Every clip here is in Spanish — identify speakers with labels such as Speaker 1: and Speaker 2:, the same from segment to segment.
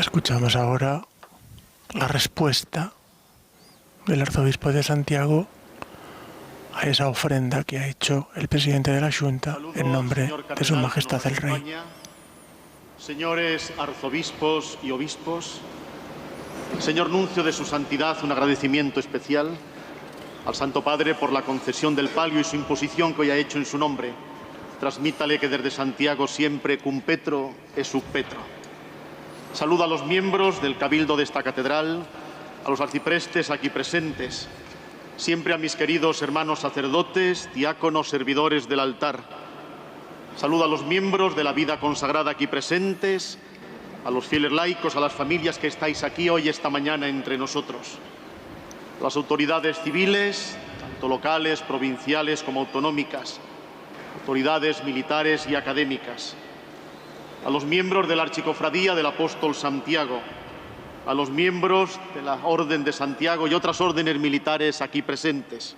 Speaker 1: Escuchamos ahora la respuesta del arzobispo de Santiago a esa ofrenda que ha hecho el presidente de la Xunta en nombre de Su Majestad el Rey.
Speaker 2: Señores arzobispos y obispos, señor nuncio de su santidad, un agradecimiento especial al Santo Padre por la concesión del palio y su imposición que hoy ha hecho en su nombre. Transmítale que desde Santiago siempre cum Petro es sub Petro. Saludo a los miembros del cabildo de esta catedral, a los arciprestes aquí presentes, siempre a mis queridos hermanos sacerdotes, diáconos, servidores del altar. Saludo a los miembros de la vida consagrada aquí presentes, a los fieles laicos, a las familias que estáis aquí hoy, esta mañana, entre nosotros. A las autoridades civiles, tanto locales, provinciales como autonómicas, autoridades militares y académicas. A los miembros de la Archicofradía del Apóstol Santiago, a los miembros de la Orden de Santiago y otras órdenes militares aquí presentes,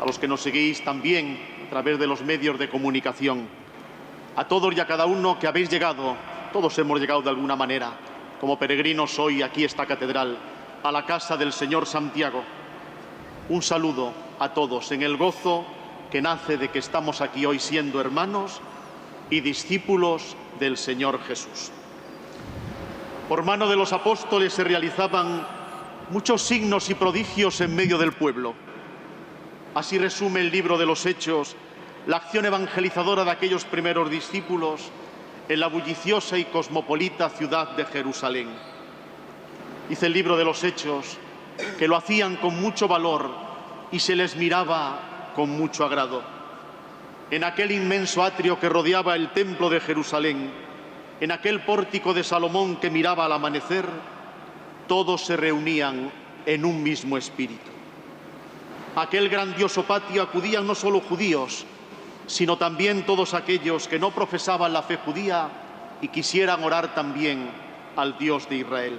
Speaker 2: a los que nos seguís también a través de los medios de comunicación, a todos y a cada uno que habéis llegado, todos hemos llegado de alguna manera, como peregrinos hoy aquí a esta catedral, a la casa del Señor Santiago. Un saludo a todos en el gozo que nace de que estamos aquí hoy siendo hermanos y discípulos del Señor Jesús. Por mano de los apóstoles se realizaban muchos signos y prodigios en medio del pueblo. Así resume el libro de los Hechos la acción evangelizadora de aquellos primeros discípulos en la bulliciosa y cosmopolita ciudad de Jerusalén. Dice el libro de los Hechos que lo hacían con mucho valor y se les miraba con mucho agrado. En aquel inmenso atrio que rodeaba el templo de Jerusalén, en aquel pórtico de Salomón que miraba al amanecer, todos se reunían en un mismo espíritu. A aquel grandioso patio acudían no solo judíos, sino también todos aquellos que no profesaban la fe judía y quisieran orar también al Dios de Israel.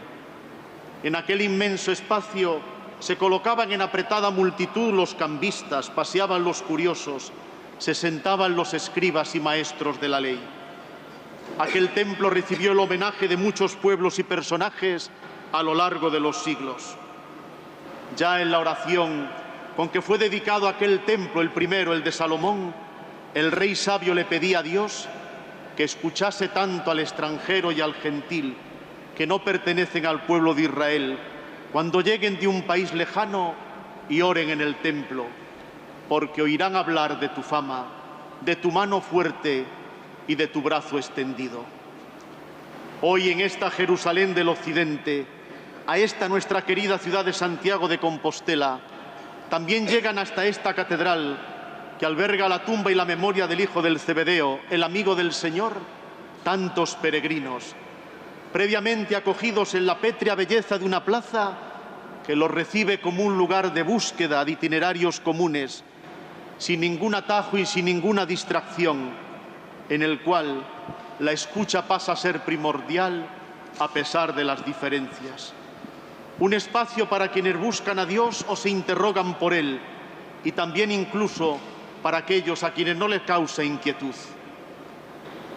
Speaker 2: En aquel inmenso espacio se colocaban en apretada multitud los cambistas, paseaban los curiosos, se sentaban los escribas y maestros de la ley. Aquel templo recibió el homenaje de muchos pueblos y personajes a lo largo de los siglos. Ya en la oración con que fue dedicado aquel templo, el primero, el de Salomón, el rey sabio le pedía a Dios que escuchase tanto al extranjero y al gentil que no pertenecen al pueblo de Israel, cuando lleguen de un país lejano y oren en el templo, porque oirán hablar de tu fama, de tu mano fuerte y de tu brazo extendido. Hoy en esta Jerusalén del Occidente, a esta nuestra querida ciudad de Santiago de Compostela, también llegan hasta esta catedral que alberga la tumba y la memoria del hijo del Zebedeo, el amigo del Señor, tantos peregrinos, previamente acogidos en la pétrea belleza de una plaza que los recibe como un lugar de búsqueda de itinerarios comunes, sin ningún atajo y sin ninguna distracción, en el cual la escucha pasa a ser primordial a pesar de las diferencias. Un espacio para quienes buscan a Dios o se interrogan por Él, y también incluso para aquellos a quienes no les causa inquietud.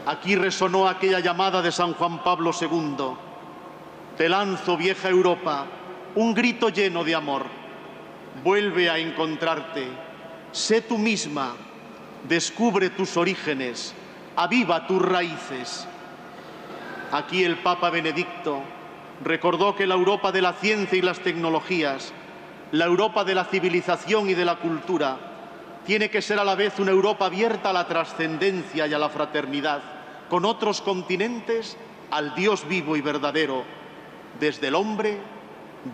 Speaker 2: Aquí resonó aquella llamada de San Juan Pablo II: te lanzo, vieja Europa, un grito lleno de amor. Vuelve a encontrarte, sé tú misma, descubre tus orígenes, aviva tus raíces. Aquí el Papa Benedicto recordó que la Europa de la ciencia y las tecnologías, la Europa de la civilización y de la cultura, tiene que ser a la vez una Europa abierta a la trascendencia y a la fraternidad, con otros continentes, al Dios vivo y verdadero, desde el hombre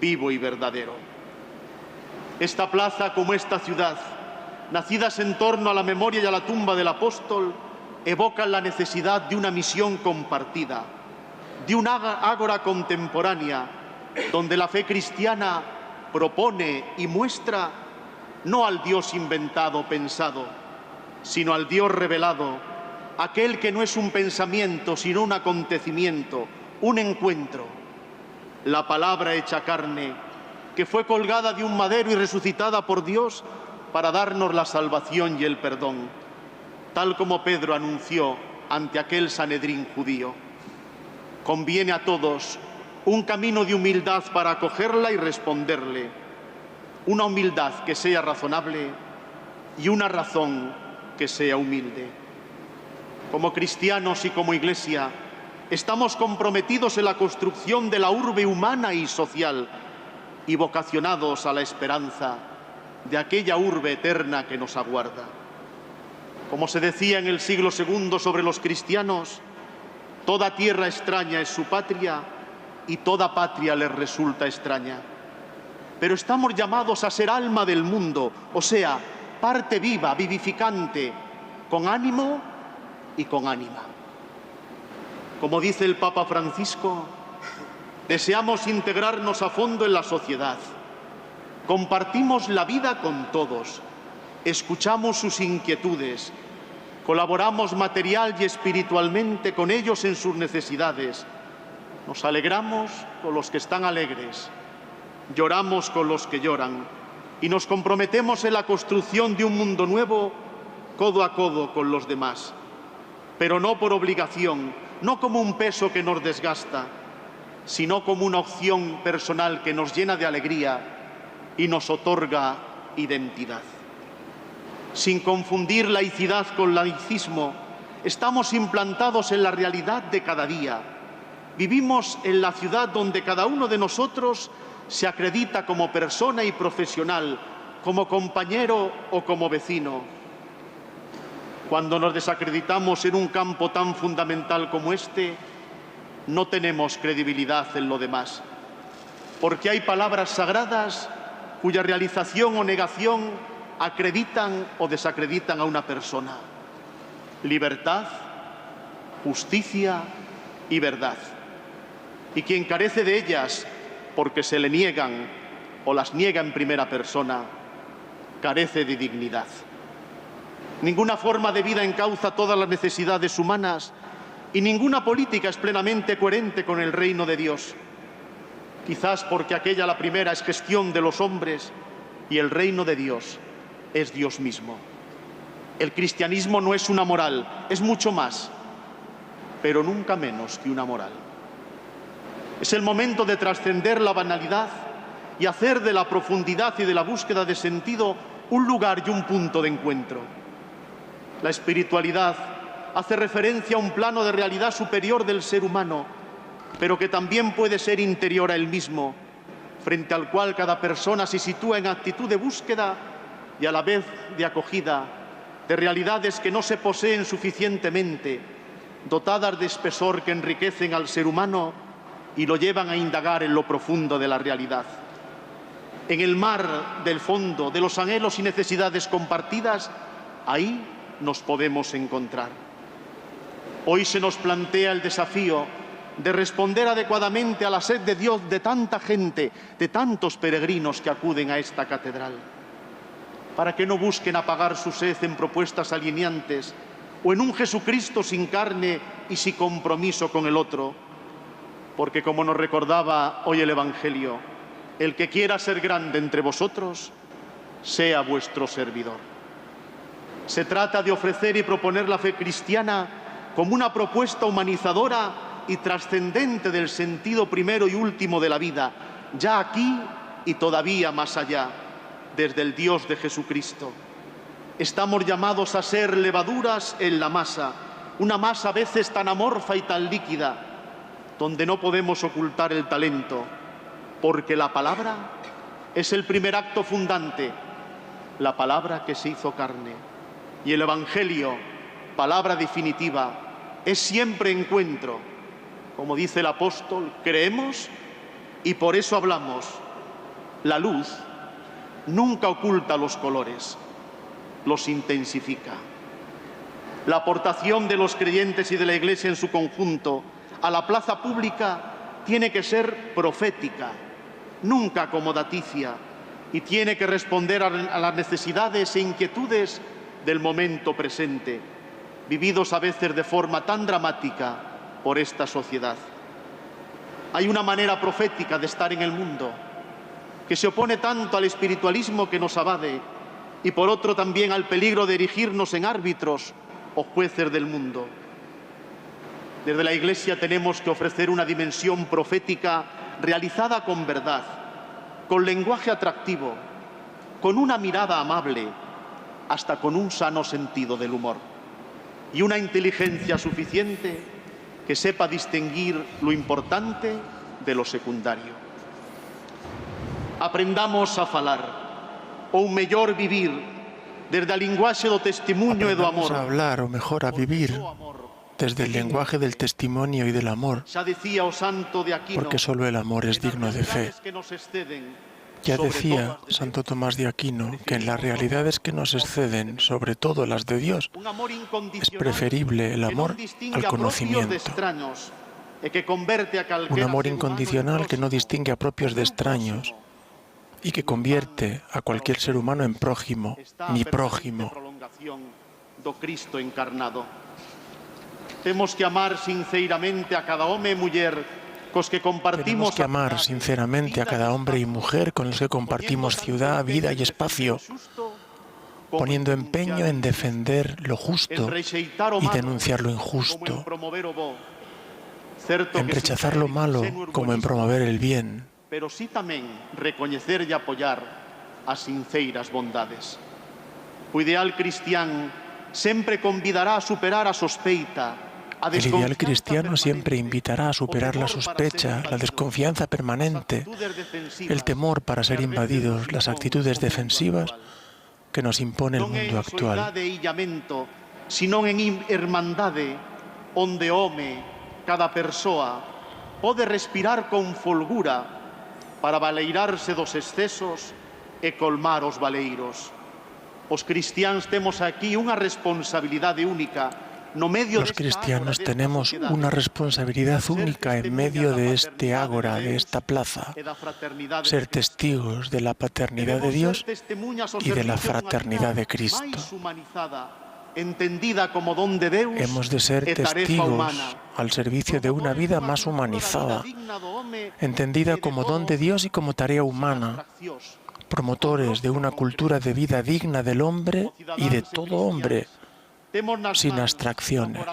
Speaker 2: vivo y verdadero. Esta plaza, como esta ciudad, nacidas en torno a la memoria y a la tumba del apóstol, evocan la necesidad de una misión compartida, de una ágora contemporánea, donde la fe cristiana propone y muestra no al Dios inventado o pensado, sino al Dios revelado, aquel que no es un pensamiento, sino un acontecimiento, un encuentro. La palabra hecha carne, que fue colgada de un madero y resucitada por Dios para darnos la salvación y el perdón, tal como Pedro anunció ante aquel Sanedrín judío. Conviene a todos un camino de humildad para acogerla y responderle. Una humildad que sea razonable y una razón que sea humilde. Como cristianos y como Iglesia, estamos comprometidos en la construcción de la urbe humana y social y vocacionados a la esperanza de aquella urbe eterna que nos aguarda. Como se decía en el siglo II sobre los cristianos, toda tierra extraña es su patria y toda patria les resulta extraña. Pero estamos llamados a ser alma del mundo, o sea, parte viva, vivificante, con ánimo y con ánima. Como dice el Papa Francisco, deseamos integrarnos a fondo en la sociedad. Compartimos la vida con todos, escuchamos sus inquietudes, colaboramos material y espiritualmente con ellos en sus necesidades. Nos alegramos con los que están alegres, lloramos con los que lloran y nos comprometemos en la construcción de un mundo nuevo, codo a codo con los demás. Pero no por obligación, no como un peso que nos desgasta, sino como una opción personal que nos llena de alegría y nos otorga identidad. Sin confundir laicidad con laicismo, estamos implantados en la realidad de cada día. Vivimos en la ciudad donde cada uno de nosotros se acredita como persona y profesional, como compañero o como vecino. Cuando nos desacreditamos en un campo tan fundamental como este, no tenemos credibilidad en lo demás, porque hay palabras sagradas cuya realización o negación acreditan o desacreditan a una persona. Libertad, justicia y verdad. Y quien carece de ellas porque se le niegan o las niega en primera persona, carece de dignidad. Ninguna forma de vida encauza todas las necesidades humanas y ninguna política es plenamente coherente con el reino de Dios. Quizás porque aquella, la primera, es gestión de los hombres y el reino de Dios es Dios mismo. El cristianismo no es una moral, es mucho más, pero nunca menos que una moral. Es el momento de trascender la banalidad y hacer de la profundidad y de la búsqueda de sentido un lugar y un punto de encuentro. La espiritualidad hace referencia a un plano de realidad superior del ser humano, pero que también puede ser interior a él mismo, frente al cual cada persona se sitúa en actitud de búsqueda y a la vez de acogida de realidades que no se poseen suficientemente, dotadas de espesor que enriquecen al ser humano y lo llevan a indagar en lo profundo de la realidad. En el mar del fondo de los anhelos y necesidades compartidas, ahí nos podemos encontrar. Hoy se nos plantea el desafío de responder adecuadamente a la sed de Dios de tanta gente, de tantos peregrinos que acuden a esta catedral, para que no busquen apagar su sed en propuestas alienantes o en un Jesucristo sin carne y sin compromiso con el otro, porque como nos recordaba hoy el Evangelio, el que quiera ser grande entre vosotros, sea vuestro servidor. Se trata de ofrecer y proponer la fe cristiana como una propuesta humanizadora y trascendente del sentido primero y último de la vida, ya aquí y todavía más allá, desde el Dios de Jesucristo. Estamos llamados a ser levaduras en la masa, una masa a veces tan amorfa y tan líquida, donde no podemos ocultar el talento, porque la palabra es el primer acto fundante, la palabra que se hizo carne. Y el Evangelio, palabra definitiva, es siempre encuentro. Como dice el apóstol, creemos y por eso hablamos. La luz nunca oculta los colores, los intensifica. La aportación de los creyentes y de la Iglesia en su conjunto a la plaza pública tiene que ser profética, nunca acomodaticia, y tiene que responder a las necesidades e inquietudes del momento presente, vividos a veces de forma tan dramática por esta sociedad. Hay una manera profética de estar en el mundo que se opone tanto al espiritualismo que nos abade y por otro también al peligro de erigirnos en árbitros o jueces del mundo. Desde la Iglesia tenemos que ofrecer una dimensión profética realizada con verdad, con lenguaje atractivo, con una mirada amable, hasta con un sano sentido del humor y una inteligencia suficiente que sepa distinguir lo importante de lo secundario. Aprendamos a falar, ou mellor vivir, desde a linguaxe do testimonio e do amor.
Speaker 1: A hablar, o mejor a vivir, desde el lenguaje del testimonio y del amor, porque solo el amor es digno de fe. Ya decía Santo Tomás de Aquino que en las realidades que nos exceden, sobre todo las de Dios, es preferible el amor al conocimiento. Un amor incondicional que no distingue a propios de extraños y que convierte a cualquier ser humano en prójimo, mi prójimo.
Speaker 2: Tenemos que amar sinceramente a cada hombre y mujer
Speaker 1: Tenemos que amar sinceramente a cada hombre y mujer con los que compartimos ciudad, vida y espacio, poniendo empeño en defender lo justo y denunciar lo injusto, en rechazar lo malo como en promover el bien,
Speaker 2: pero sí también reconocer y apoyar a sinceras bondades. O ideal cristiano siempre convidará a superar a sospeita.
Speaker 1: El ideal cristiano siempre invitará a superar la sospecha, la desconfianza permanente, el temor para ser invadidos, las actitudes defensivas que nos impone el mundo actual.
Speaker 2: Sino en hermandade, onde home, cada persoa, pode respirar con folgura para baleirarse dos excesos e colmar os baleiros. Os cristianos temos aquí unha responsabilidade única.
Speaker 1: Los cristianos tenemos una responsabilidad única en medio de este ágora, de esta plaza, ser testigos de la paternidad de Dios y de la fraternidad de Cristo. Hemos de ser testigos al servicio de una vida más humanizada, entendida como don de Dios y como tarea humana, promotores de una cultura de vida digna del hombre y de todo hombre, sin abstracciones.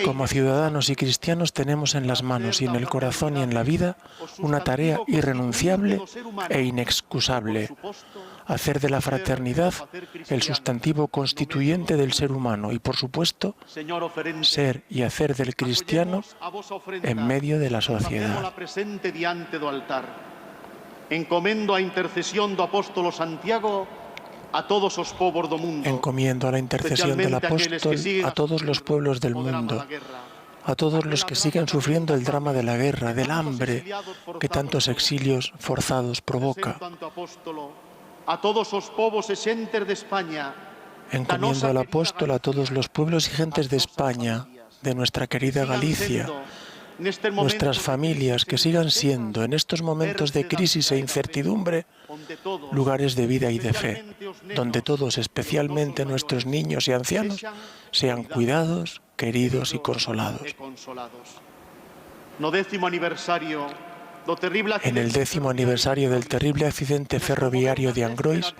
Speaker 1: Como ciudadanos y cristianos tenemos en las manos y en el corazón y en la vida una tarea irrenunciable e inexcusable: hacer de la fraternidad el sustantivo constituyente del ser humano y, por supuesto, ser y hacer del cristiano en medio de la sociedad.
Speaker 2: Encomendo a intercesión do apóstolo Santiago a todos os povos do mundo.
Speaker 1: Encomiendo a la intercesión del apóstol a todos los pueblos del mundo, a todos los que siguen sufriendo el drama de la guerra, del hambre que tantos exilios forzados provoca.
Speaker 2: A todos os povos e xentes de España.
Speaker 1: Encomiendo al apóstol a todos los pueblos y gentes de España, de nuestra querida Galicia, nuestras familias, que sigan siendo, en estos momentos de crisis e incertidumbre, lugares de vida y de fe, donde todos, especialmente nuestros niños y ancianos, sean cuidados, queridos y consolados. En el 10º aniversario del terrible accidente ferroviario de Angrois,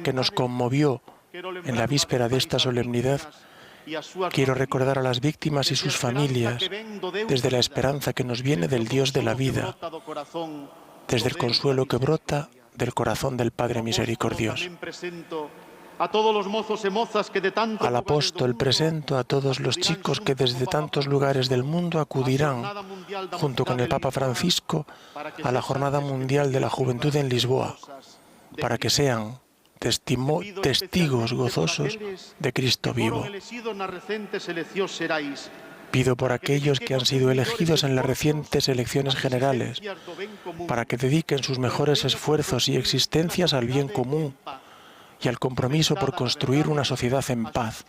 Speaker 1: que nos conmovió en la víspera de esta solemnidad, quiero recordar a las víctimas y sus familias desde la esperanza que nos viene del Dios de la vida, desde el consuelo que brota del corazón del Padre misericordioso. Al apóstol presento a todos los chicos que desde tantos lugares del mundo acudirán, junto con el Papa Francisco, a la Jornada Mundial de la Juventud en Lisboa, para que sean testigos gozosos de Cristo vivo. Pido por aquellos que han sido elegidos en las recientes elecciones generales, para que dediquen sus mejores esfuerzos y existencias al bien común y al compromiso por construir una sociedad en paz,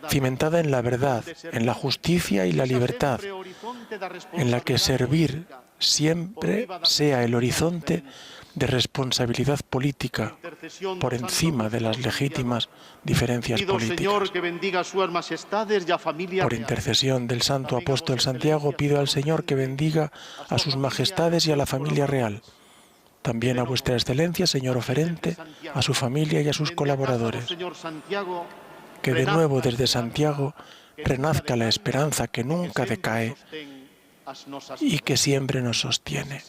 Speaker 1: cimentada en la verdad, en la justicia y la libertad, en la que servir siempre sea el horizonte de responsabilidad política por encima de las legítimas diferencias políticas. Por intercesión del Santo Apóstol Santiago, pido al Señor que bendiga a sus majestades y a la familia real, también a vuestra excelencia, señor oferente, a su familia y a sus colaboradores. Que de nuevo desde Santiago renazca la esperanza que nunca decae y que siempre nos sostiene.